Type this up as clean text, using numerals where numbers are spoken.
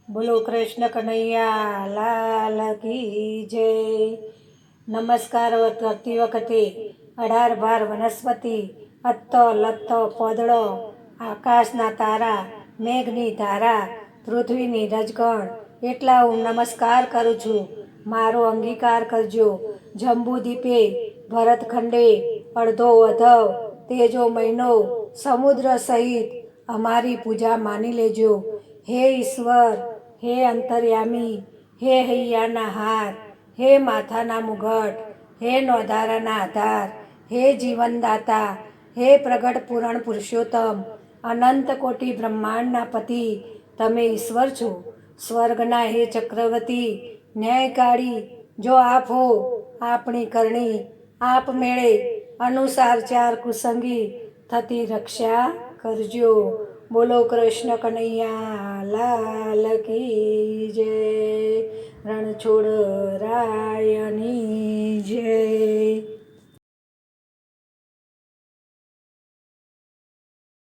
બોલો કૃષ્ણ કનૈયા લાલ કી જય. નમસ્કાર કરતી વખતે 18 વનસ્પતિ, અત્તો લત્તો પોદળો, આકાશના તારા, મેઘની ધારા, પૃથ્વીની રજગણ એટલા હું નમસ્કાર કરું છું. મારો અંગીકાર કરજો. જંબુદ્વીપે, ભરતખંડે, અડધો વધવ, તેજો મહિનો, સમુદ્ર સહિત અમારી પૂજા માની લેજો. હે ઈશ્વર, હે અંતર્યામી, હે હૈયાના હાર, હે માથાના મુગટ, હે નોધારાના આધાર, હે જીવનદાતા, હે પ્રગટ પુરાણ પુરુષોત્તમ, અનંત કોટી બ્રહ્માંડના પતિ, તમે ઈશ્વર છો. સ્વર્ગના હે ચક્રવર્તી, ન્યાયકાળી, જો આપ હો આપણી કરણી, આપમેળે અનુસાર ચાર કુસંગી થતી રક્ષા કરજો. બોલો કૃષ્ણ કનૈયા લાલ કી જય. રણછોડ રાયની